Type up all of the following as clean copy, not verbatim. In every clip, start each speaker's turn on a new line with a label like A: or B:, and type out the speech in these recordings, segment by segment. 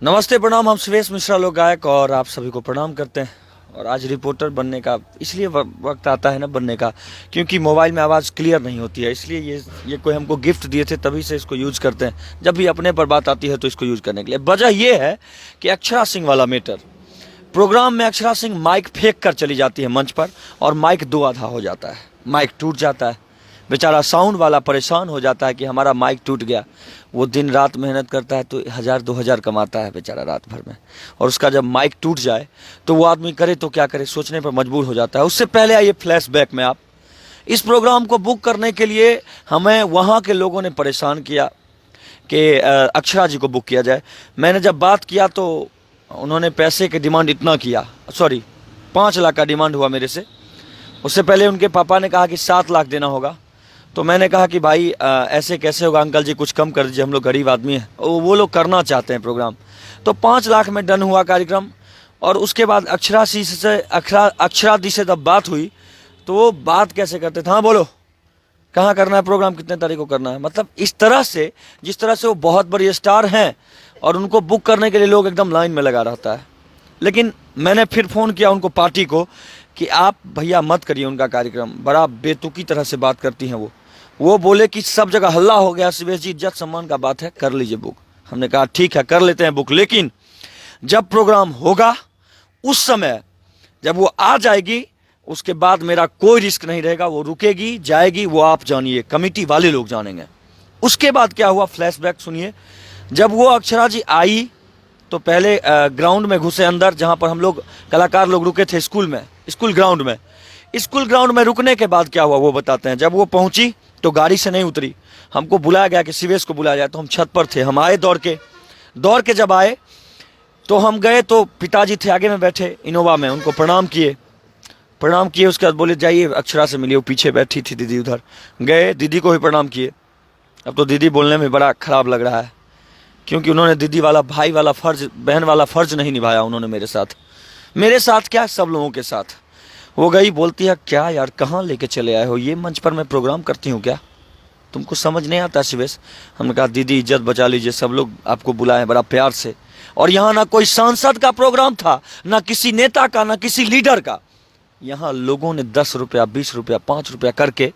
A: नमस्ते प्रणाम। हम सुरेश मिश्रा लोक गायक और आप सभी को प्रणाम करते हैं। और आज रिपोर्टर बनने का इसलिए वक्त आता है ना बनने का, क्योंकि मोबाइल में आवाज़ क्लियर नहीं होती है। इसलिए ये कोई हमको गिफ्ट दिए थे, तभी से इसको यूज करते हैं। जब भी अपने पर बात आती है तो इसको यूज करने के लिए। वजह यह है कि अक्षरा सिंह वाला मैटर प्रोग्राम में अक्षरा सिंह माइक फेंक कर चली जाती है मंच पर और माइक दो आधा हो जाता है, माइक टूट जाता है। बेचारा साउंड वाला परेशान हो जाता है कि हमारा माइक टूट गया। वो दिन रात मेहनत करता है तो 1000-2000 कमाता है बेचारा रात भर में, और उसका जब माइक टूट जाए तो वो आदमी करे तो क्या करे, सोचने पर मजबूर हो जाता है। उससे पहले आइए फ्लैशबैक में। आप इस प्रोग्राम को बुक करने के लिए हमें वहाँ के लोगों ने परेशान किया कि अक्षरा जी को बुक किया जाए। मैंने जब बात किया तो उन्होंने पैसे के डिमांड इतना किया, 5 लाख का डिमांड हुआ मेरे से। उससे पहले उनके पापा ने कहा कि 7 लाख देना होगा। तो मैंने कहा कि भाई ऐसे कैसे होगा अंकल जी, कुछ कम कर दीजिए, हम लोग गरीब आदमी हैं। वो लोग करना चाहते हैं प्रोग्राम। तो 5 लाख में डन हुआ कार्यक्रम। और उसके बाद अक्षरा दी से जब बात हुई तो वो बात कैसे करते थे, हाँ बोलो कहाँ करना है प्रोग्राम, कितने तारीख को करना है। मतलब इस तरह से, जिस तरह से वो बहुत बड़ी स्टार हैं और उनको बुक करने के लिए लोग एकदम लाइन में लगा रहता है। लेकिन मैंने फिर फ़ोन किया उनको, पार्टी को, कि आप भैया मत करिए उनका कार्यक्रम, बड़ा बेतुकी तरह से बात करती हैं वो बोले कि सब जगह हल्ला हो गया, शिवेश जी इज्जत सम्मान का बात है, कर लीजिए बुक। हमने कहा ठीक है कर लेते हैं बुक, लेकिन जब प्रोग्राम होगा उस समय जब वो आ जाएगी उसके बाद मेरा कोई रिस्क नहीं रहेगा। वो रुकेगी जाएगी वो आप जानिए, कमेटी वाले लोग जानेंगे। उसके बाद क्या हुआ, फ्लैशबैक सुनिए। जब वो अक्षरा जी आई तो पहले ग्राउंड में घुसे अंदर, जहाँ पर हम लोग कलाकार लोग रुके थे स्कूल ग्राउंड में रुकने के बाद क्या हुआ वो बताते हैं। जब वो पहुंची तो गाड़ी से नहीं उतरी, हमको बुलाया गया कि शिवेश को बुलाया जाए। तो हम छत पर थे, हम आए दौड़ के जब आए तो हम गए तो पिताजी थे आगे में बैठे इनोवा में, उनको प्रणाम किए। उसके बाद बोले जाइए अक्षरा से मिलिए। वो पीछे बैठी थी दीदी, उधर गए, दीदी को भी प्रणाम किए। अब तो दीदी बोलने में बड़ा खराब लग रहा है, क्योंकि उन्होंने दीदी वाला, भाई वाला फर्ज, बहन वाला फर्ज नहीं निभाया उन्होंने मेरे साथ क्या सब लोगों के साथ। वो गई, बोलती है क्या यार कहाँ लेके चले आए हो, ये मंच पर मैं प्रोग्राम करती हूँ क्या, तुमको समझ नहीं आता शिवेश। हमने कहा दीदी इज्जत बचा लीजिए, सब लोग आपको बुलाए बड़ा प्यार से। और यहाँ ना कोई सांसद का प्रोग्राम था, ना किसी नेता का, ना किसी लीडर का। यहाँ लोगों ने 10 रुपया, 20 रुपया, 5 रुपया करके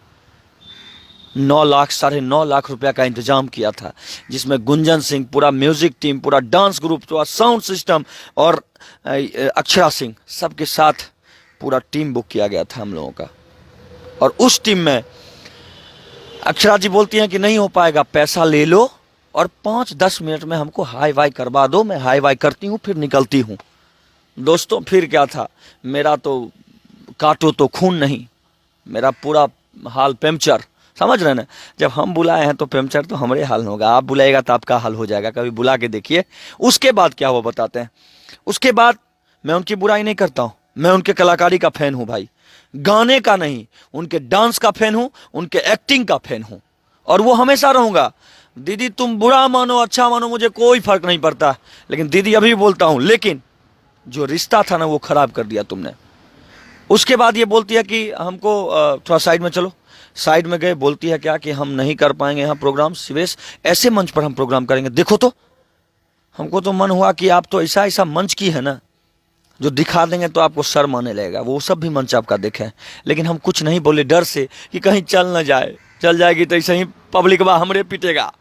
A: 9 लाख, 9.5 लाख रुपया का इंतजाम किया था, जिसमें गुंजन सिंह, पूरा म्यूजिक टीम, पूरा डांस ग्रुप, पूरा साउंड सिस्टम और अक्षरा सिंह, सबके साथ पूरा टीम बुक किया गया था हम लोगों का। और उस टीम में अक्षरा जी बोलती हैं कि नहीं हो पाएगा, पैसा ले लो और 5-10 मिनट में हमको हाई वाई करवा दो। मैं हाई वाई करती हूँ फिर निकलती हूँ। दोस्तों फिर क्या था, मेरा तो काटो तो खून नहीं, मेरा पूरा हाल पंचर, समझ रहे ना। जब हम बुलाए हैं तो पंचर तो हमारे हाल में होगा, आप बुलाएगा तो आपका हाल हो जाएगा, कभी बुला के देखिए। उसके बाद क्या हुआ बताते हैं। उसके बाद मैं उनकी बुराई नहीं करता हूँ, मैं उनके कलाकारी का फैन हूँ भाई, गाने का नहीं, उनके डांस का फैन हूँ, उनके एक्टिंग का फैन हूँ, और वो हमेशा रहूंगा। दीदी तुम बुरा मानो अच्छा मानो मुझे कोई फर्क नहीं पड़ता, लेकिन दीदी अभी भी बोलता हूँ, लेकिन जो रिश्ता था ना वो खराब कर दिया तुमने। उसके बाद ये बोलती है कि हमको थोड़ा साइड में चलो। साइड में गए, बोलती है क्या कि हम नहीं कर पाएंगे यहाँ प्रोग्राम शिवेश, ऐसे मंच पर हम प्रोग्राम करेंगे। देखो तो हमको तो मन हुआ कि आप तो ऐसा मंच की है ना जो दिखा देंगे तो आपको शर्म आने लगेगा। वो सब भी मंच आपका देखें, लेकिन हम कुछ नहीं बोले, डर से कि कहीं चल ना जाए, चल जाएगी तो ऐसे ही पब्लिक बा हमरे पीटेगा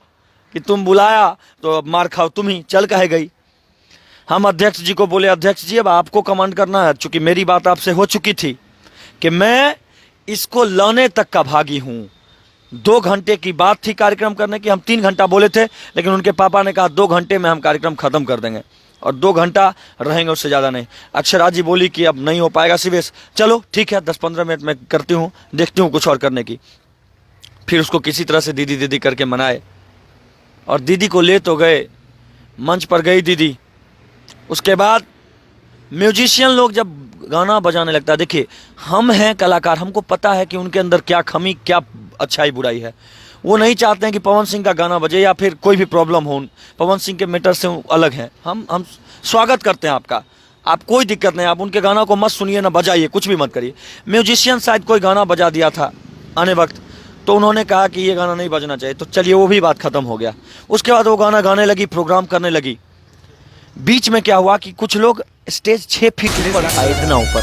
A: कि तुम बुलाया तो मार खाओ तुम ही, चल कहे गई। हम अध्यक्ष जी को बोले अध्यक्ष जी अब आपको कमांड करना है, चूंकि मेरी बात आपसे हो चुकी थी कि मैं इसको लाने तक का भागी हूँ। 2 घंटे की बात थी कार्यक्रम करने की, हम 3 घंटा बोले थे, लेकिन उनके पापा ने कहा 2 घंटे में हम कार्यक्रम खत्म कर देंगे और 2 घंटा रहेंगे, उससे ज़्यादा नहीं। अक्षरा जी बोली कि अब नहीं हो पाएगा शिवेश, चलो ठीक है 10-15 मिनट में करती हूँ, देखती हूँ कुछ और करने की। फिर उसको किसी तरह से दीदी दीदी करके मनाए और दीदी को ले तो गए, मंच पर गई दीदी। उसके बाद म्यूजिशियन लोग जब गाना बजाने लगता है, देखिए हम हैं कलाकार, हमको पता है कि उनके अंदर क्या खमी, क्या अच्छाई बुराई है। वो नहीं चाहते हैं कि पवन सिंह का गाना बजे या फिर कोई भी प्रॉब्लम हो, पवन सिंह के मैटर से अलग हैं। हम स्वागत करते हैं आपका, आप कोई दिक्कत नहीं, आप उनके गाना को मत सुनिए ना बजाइए, कुछ भी मत करिए। म्यूजिशियन शायद कोई गाना बजा दिया था आने वक्त, तो उन्होंने कहा कि ये गाना नहीं बजना चाहिए, तो चलिए वो भी बात खत्म हो गया। उसके बाद वो गाना गाने लगी, प्रोग्राम करने लगी। बीच में क्या हुआ कि कुछ लोग स्टेज 6 फीट ऊपर आए, इतना ऊपर,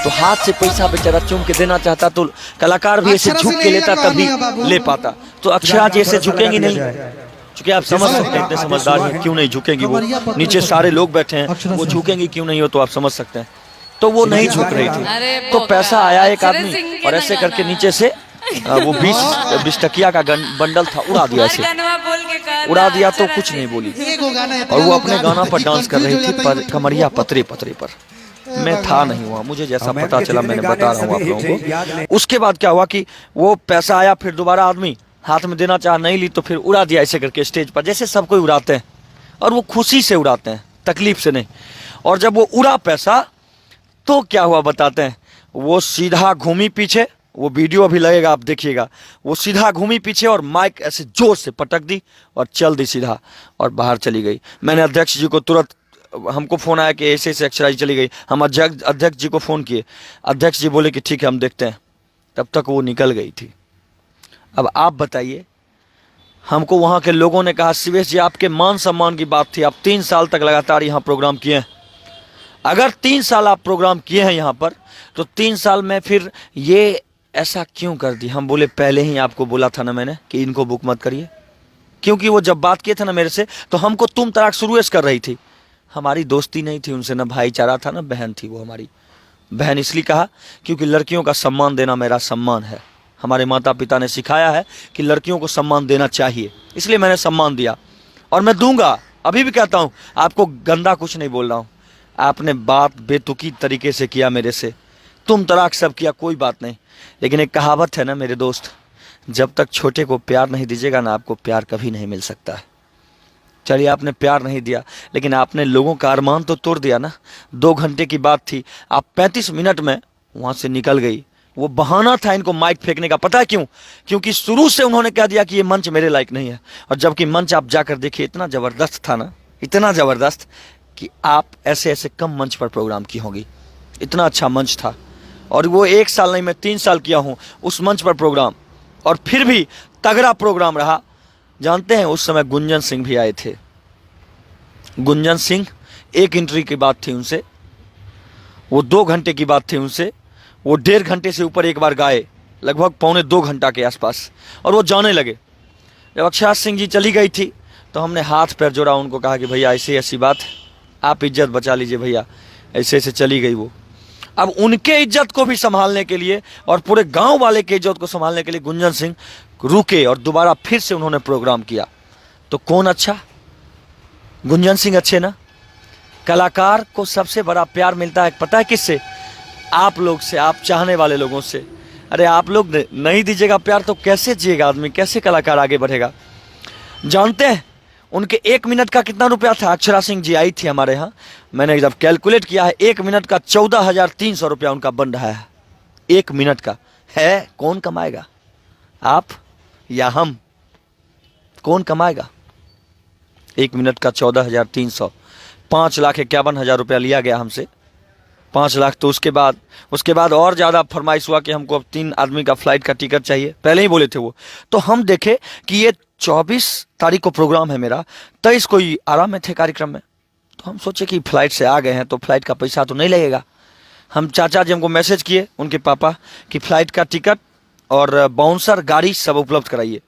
A: तो हाथ से पैसा बेचारा चूम के देना चाहता, तो कलाकार भी ऐसे झुक के लेता तभी ले पाता। तो अक्षरा जी ऐसे झुकेंगी नहीं, क्योंकि आप समझ सकते हैं, इतने समझदार हैं, क्यों नहीं झुकेंगी वो, नीचे सारे लोग बैठे हैं, वो झुकेंगी क्यों नहीं हो, तो आप समझ सकते हैं। तो वो नहीं झुक रही थी, तो पैसा आया एक आदमी और ऐसे करके नीचे से वो 20 टकिया का बंडल था, उड़ा दिया, ऐसे उड़ा दिया, तो कुछ नहीं बोली। और वो अपने गाना पर डांस कर रही थी, पर कमरिया पतरे पतरे पर। मैं था नहीं हुआ, मुझे जैसा पता चला मैंने बता रहा हूँ आप लोगों को। उसके बाद क्या हुआ कि वो पैसा आया, फिर दोबारा आदमी हाथ में देना चाहा, नहीं ली, तो फिर उड़ा दिया ऐसे करके स्टेज पर, जैसे सब कोई उड़ाते हैं, और वो खुशी से उड़ाते हैं, तकलीफ से नहीं। और जब वो उड़ा पैसा, तो क्या हुआ बताते हैं, वो सीधा घूमी पीछे, वो वीडियो अभी लगेगा, आप देखिएगा, वो सीधा घूमी पीछे और माइक ऐसे जोर से पटक दी और चल दी सीधा, और बाहर चली गई। मैंने अध्यक्ष जी को तुरंत, हमको फोन आया कि ऐसे ऐसे अक्षरा जी चली गई, हम अध्यक्ष जी को फोन किए, अध्यक्ष जी बोले कि ठीक है हम देखते हैं, तब तक वो निकल गई थी। अब आप बताइए, हमको वहाँ के लोगों ने कहा शिवेश जी आपके मान सम्मान की बात थी, आप 3 साल तक लगातार यहाँ प्रोग्राम किए हैं, अगर 3 साल आप प्रोग्राम किए हैं यहाँ पर, तो 3 साल में फिर ये ऐसा क्यों कर दी? हम बोले पहले ही आपको बोला था ना मैंने कि इनको बुक मत करिए, क्योंकि वो जब बात किए थे ना मेरे से, तो हमको तुम तराक शुरू कर रही थी, हमारी दोस्ती नहीं थी उनसे, ना भाईचारा था, ना बहन थी वो हमारी बहन। इसलिए कहा क्योंकि लड़कियों का सम्मान देना मेरा सम्मान है, हमारे माता पिता ने सिखाया है कि लड़कियों को सम्मान देना चाहिए, इसलिए मैंने सम्मान दिया और मैं दूंगा। अभी भी कहता हूँ, आपको गंदा कुछ नहीं बोल रहा हूँ, आपने बात बेतुकी तरीके से किया मेरे से, तुम तराक सब किया, कोई बात नहीं, लेकिन एक कहावत है ना मेरे दोस्त, जब तक छोटे को प्यार नहीं दीजिएगा ना, आपको प्यार कभी नहीं मिल सकता है। चलिए आपने प्यार नहीं दिया, लेकिन आपने लोगों का अरमान तो तोड़ दिया ना। 2 घंटे की बात थी, आप 35 मिनट में वहाँ से निकल गई। वो बहाना था इनको माइक फेंकने का, पता है क्यों? क्योंकि शुरू से उन्होंने कह दिया कि ये मंच मेरे लायक नहीं है, और जबकि मंच आप जाकर देखिए इतना ज़बरदस्त था ना, इतना ज़बरदस्त कि आप ऐसे ऐसे कम मंच पर प्रोग्राम की होंगी, इतना अच्छा मंच था। और वो 1 साल नहीं, मैं 3 साल किया हूँ उस मंच पर प्रोग्राम, और फिर भी तगड़ा प्रोग्राम रहा। जानते हैं उस समय गुंजन सिंह भी आए थे, गुंजन सिंह, एक एंट्री की बात थी उनसे, वो 2 घंटे की बात थी उनसे, वो 1.5 घंटे से ऊपर एक बार गाए, लगभग 2.25 घंटा के आसपास, और वो जाने लगे। जब अक्षरा सिंह जी चली गई थी तो हमने हाथ पैर जोड़ा, उनको कहा कि भैया ऐसी ऐसी बात, आप इज्जत बचा लीजिए भैया, ऐसे ऐसे चली गई वो। अब उनके इज्जत को भी संभालने के लिए और पूरे गांव वाले के इज्जत को संभालने के लिए गुंजन सिंह रुके और दोबारा फिर से उन्होंने प्रोग्राम किया। तो कौन अच्छा? गुंजन सिंह अच्छे ना। कलाकार को सबसे बड़ा प्यार मिलता है पता है किससे? आप लोग से, आप चाहने वाले लोगों से। अरे आप लोग नहीं दीजिएगा प्यार तो कैसे जिएगा आदमी, कैसे कलाकार आगे बढ़ेगा? जानते हैं उनके 1 मिनट का कितना रुपया था? अक्षरा सिंह जी आई थी हमारे यहाँ, मैंने जब कैलकुलेट किया है 1 मिनट का 14,300 रुपया उनका बन रहा है। 1 मिनट का है, कौन कमाएगा? आप या हम? कौन कमाएगा? 1 मिनट का 14,300, 5,51,000 रुपया लिया गया हमसे, 5 लाख। तो उसके बाद और ज़्यादा फरमाइश हुआ कि हमको अब 3 आदमी का फ्लाइट का टिकट चाहिए, पहले ही बोले थे वो। तो हम देखे कि ये 24 तारीख को प्रोग्राम है मेरा, 23 को ही आराम में थे कार्यक्रम में, तो हम सोचे कि फ्लाइट से आ गए हैं तो फ्लाइट का पैसा तो नहीं लगेगा। हम चाचा जी हमको मैसेज किए, उनके पापा, कि फ्लाइट का टिकट और बाउंसर गाड़ी सब उपलब्ध कराइए।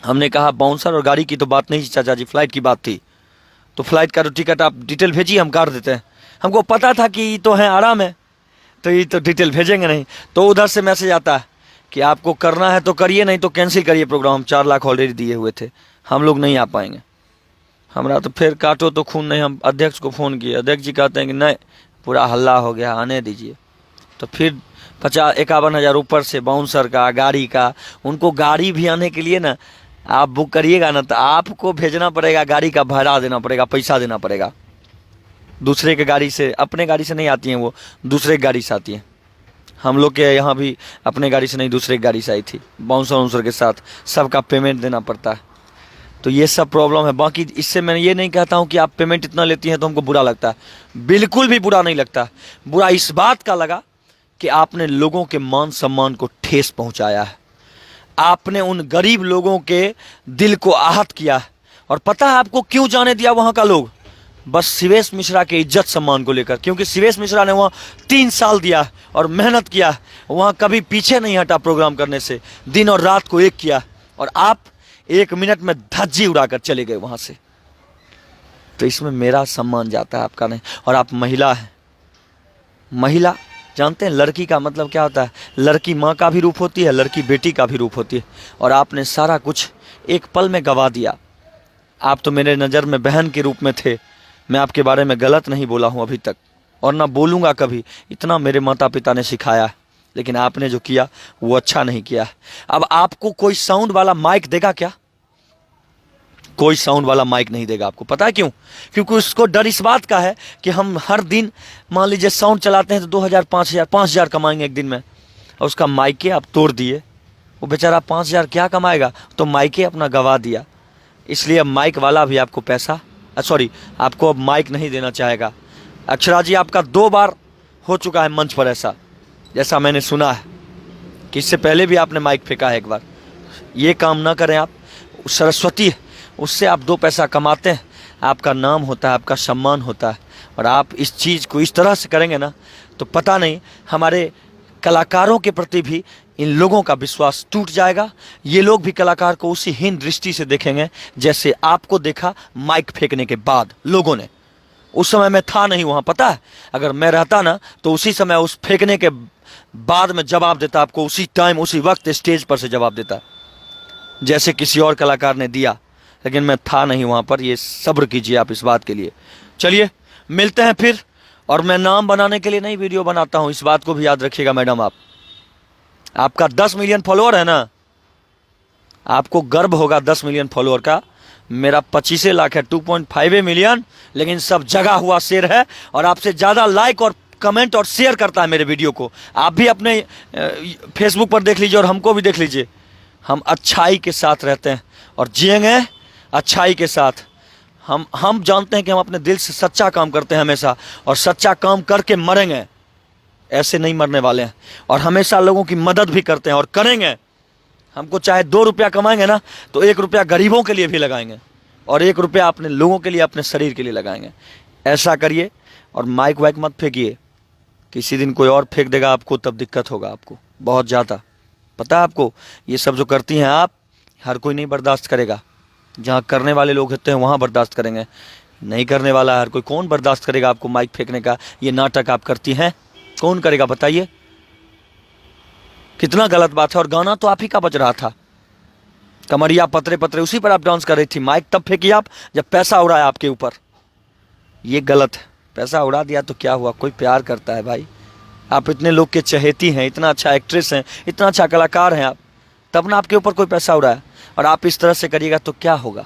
A: हमने कहा बाउंसर और गाड़ी की तो बात नहीं थी चाचा जी, फ्लाइट की बात थी। तो फ्लाइट का तो टिकट आप डिटेल भेजिए, हम काट देते हैं। हमको पता था कि ये तो है आराम है, तो ये तो डिटेल भेजेंगे नहीं। तो उधर से मैसेज आता है कि आपको करना है तो करिए, नहीं तो कैंसिल करिए प्रोग्राम। हम 4 लाख ऑलरेडी दिए हुए थे, हम लोग नहीं आ पाएंगे। हमारा तो फिर काटो तो खून नहीं। हम अध्यक्ष को फ़ोन किए, अध्यक्ष जी कहते हैं कि नहीं, पूरा हल्ला हो गया, आने दीजिए। तो फिर 51,000 ऊपर से बाउंसर का, गाड़ी का। उनको गाड़ी भी आने के लिए ना, आप बुक करिएगा ना तो आपको भेजना पड़ेगा, गाड़ी का भाड़ा देना पड़ेगा, पैसा देना पड़ेगा। दूसरे के गाड़ी से, अपने गाड़ी से नहीं आती हैं वो, दूसरे की गाड़ी से आती हैं। हम लोग के यहाँ भी अपने गाड़ी से नहीं, दूसरे की गाड़ी से आई थी, बाउंसर वाउंसर के साथ, सबका पेमेंट देना पड़ता है। तो ये सब प्रॉब्लम है। बाकी इससे मैं ये नहीं कहता हूँ कि आप पेमेंट इतना लेती हैं तो हमको बुरा लगता है, बिल्कुल भी बुरा नहीं लगता। बुरा इस बात का लगा कि आपने लोगों के मान सम्मान को ठेस पहुँचाया है, आपने उन गरीब लोगों के दिल को आहत किया है। और पता है आपको क्यों जाने दिया वहाँ का लोग? बस शिवेश मिश्रा के इज्जत सम्मान को लेकर, क्योंकि शिवेश मिश्रा ने वहाँ 3 साल दिया और मेहनत किया, वहाँ कभी पीछे नहीं हटा प्रोग्राम करने से, दिन और रात को एक किया, और आप 1 मिनट में धज्जी उड़ाकर चले गए वहाँ से। तो इसमें मेरा सम्मान जाता है, आपका नहीं। और आप महिला हैं, महिला जानते हैं लड़की का मतलब क्या होता है? लड़की माँ का भी रूप होती है, लड़की बेटी का भी रूप होती है, और आपने सारा कुछ एक पल में गवा दिया। आप तो मेरे नज़र में बहन के रूप में थे, मैं आपके बारे में गलत नहीं बोला हूँ अभी तक, और ना बोलूँगा कभी, इतना मेरे माता पिता ने सिखाया है, लेकिन आपने जो किया वो अच्छा नहीं किया। अब आपको कोई साउंड वाला माइक देगा क्या? कोई साउंड वाला माइक नहीं देगा आपको, पता है क्यों? क्योंकि उसको डर इस बात का है कि हम हर दिन मान लीजिए साउंड चलाते हैं तो 2000 5000 कमाएंगे एक दिन में, और उसका माइके आप तोड़ दिए, वो बेचारा 5000 क्या कमाएगा? तो माइके अपना गवा दिया। इसलिए अब माइक वाला भी आपको पैसा आपको अब माइक नहीं देना चाहेगा। अक्षरा जी, आपका 2 बार हो चुका है मंच पर ऐसा, जैसा मैंने सुना है कि इससे पहले भी आपने माइक फेंका है एक बार। ये काम ना करें आप, सरस्वती है, उससे आप 2 पैसा कमाते हैं, आपका नाम होता है, आपका सम्मान होता है, और आप इस चीज़ को इस तरह से करेंगे ना तो पता नहीं हमारे कलाकारों के प्रति भी इन लोगों का विश्वास टूट जाएगा। ये लोग भी कलाकार को उसी हीन दृष्टि से देखेंगे जैसे आपको देखा माइक फेंकने के बाद लोगों ने। उस समय मैं था नहीं वहाँ, पता है, अगर मैं रहता ना तो उसी समय उस फेंकने के बाद में जवाब देता आपको, उसी टाइम उसी वक्त स्टेज पर से जवाब देता जैसे किसी और कलाकार ने दिया, लेकिन मैं था नहीं वहाँ पर। ये सब्र कीजिए आप इस बात के लिए। चलिए मिलते हैं फिर, और मैं नाम बनाने के लिए नहीं वीडियो बनाता हूँ, इस बात को भी याद रखिएगा मैडम। आपका 10 मिलियन फॉलोअर है ना, आपको गर्व होगा 10 मिलियन फॉलोअर का। मेरा 25 लाख है, 2.5 मिलियन, लेकिन सब जगा हुआ शेर है, और आपसे ज़्यादा लाइक और कमेंट और शेयर करता है मेरे वीडियो को। आप भी अपने फेसबुक पर देख लीजिए और हमको भी देख लीजिए। हम अच्छाई के साथ रहते हैं और जिएंगे अच्छाई के साथ। हम जानते हैं कि हम अपने दिल से सच्चा काम करते हैं हमेशा, और सच्चा काम करके मरेंगे, ऐसे नहीं मरने वाले हैं। और हमेशा लोगों की मदद भी करते हैं और करेंगे। हमको चाहे 2 रुपया कमाएंगे ना तो 1 रुपया गरीबों के लिए भी लगाएंगे, और 1 रुपया अपने लोगों के लिए, अपने शरीर के लिए लगाएंगे। ऐसा करिए, और माइक वाइक मत फेंकिए, किसी दिन कोई और फेंक देगा आपको, तब दिक्कत होगा आपको बहुत ज़्यादा। पता है आपको, ये सब जो करती हैं आप, हर कोई नहीं बर्दाश्त करेगा। जहाँ करने वाले लोग होते हैं वहाँ बर्दाश्त करेंगे, नहीं करने वाला हर कोई कौन बर्दाश्त करेगा आपको माइक फेंकने का? ये नाटक आप करती हैं, कौन करेगा बताइए? कितना गलत बात है। और गाना तो आप ही का बज रहा था, कमरिया पतरे पतरे, उसी पर आप डांस कर रही थी। माइक तब फेंकी आप जब पैसा उड़ाया आपके ऊपर, ये गलत है। पैसा उड़ा दिया तो क्या हुआ? कोई प्यार करता है भाई। आप इतने लोग के चहेती हैं, इतना अच्छा एक्ट्रेस हैं, इतना अच्छा कलाकार हैं आप, तब ना आपके ऊपर कोई पैसा उड़ाया। और आप इस तरह से करिएगा तो क्या होगा?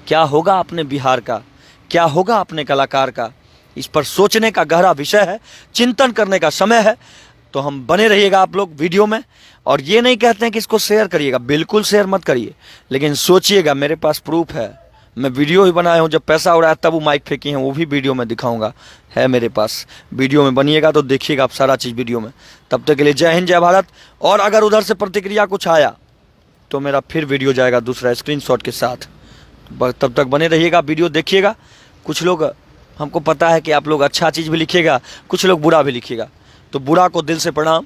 A: क्या होगा अपने बिहार का, क्या होगा अपने कलाकार का? इस पर सोचने का गहरा विषय है, चिंतन करने का समय है। तो हम बने रहिएगा आप लोग वीडियो में, और ये नहीं कहते हैं कि इसको शेयर करिएगा, बिल्कुल शेयर मत करिए, लेकिन सोचिएगा। मेरे पास प्रूफ है, मैं वीडियो ही बनाया हूँ, जब पैसा उड़ाया तब वो माइक फेंकी हैं, वो भी वीडियो में दिखाऊंगा, है मेरे पास। वीडियो में बनिएगा तो देखिएगा आप सारा चीज़ वीडियो में। तब तक के लिए जय हिंद, जय भारत। और अगर उधर से प्रतिक्रिया कुछ आया तो मेरा फिर वीडियो जाएगा दूसरा स्क्रीनशॉट के साथ। तब तक बने रहिएगा, वीडियो देखिएगा। कुछ लोग, हमको पता है कि आप लोग अच्छा चीज़ भी लिखिएगा, कुछ लोग बुरा भी लिखिएगा, तो बुरा को दिल से प्रणाम।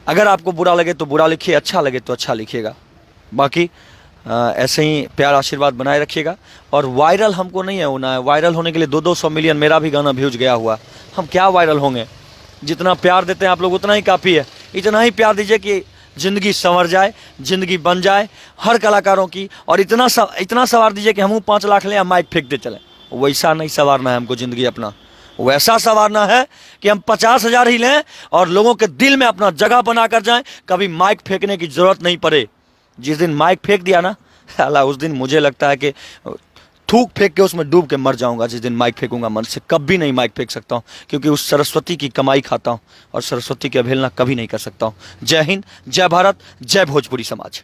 A: अगर आपको बुरा लगे तो बुरा लिखिए, अच्छा लगे तो अच्छा लिखिएगा। बाकी ऐसे ही प्यार आशीर्वाद बनाए रखिएगा। और वायरल हमको नहीं है होना है, वायरल होने के लिए 200 मिलियन मेरा भी गाना व्यूज गया हुआ, हम क्या वायरल होंगे? जितना प्यार देते हैं आप लोग उतना ही काफ़ी है। इतना ही प्यार दीजिए कि ज़िंदगी संवर जाए, ज़िंदगी बन जाए हर कलाकारों की। और इतना सवार दीजिए कि हम 5 लाख लें या माइक फेंकते चलें। वैसा नहीं संवारना है हमको ज़िंदगी अपना, वैसा संवारना है कि हम 50,000 ही लें और लोगों के दिल में अपना जगह बना कर जाएं, कभी माइक फेंकने की ज़रूरत नहीं पड़े। जिस दिन माइक फेंक दिया ना साला, उस दिन मुझे लगता है कि थूक फेंक के उसमें डूब के मर जाऊंगा। जिस दिन माइक फेंकूंगा मन से, कभी नहीं माइक फेंक सकता हूं, क्योंकि उस सरस्वती की कमाई खाता हूं और सरस्वती की अवहेलना कभी नहीं कर सकता हूं। जय हिंद, जय भारत, जय भोजपुरी समाज।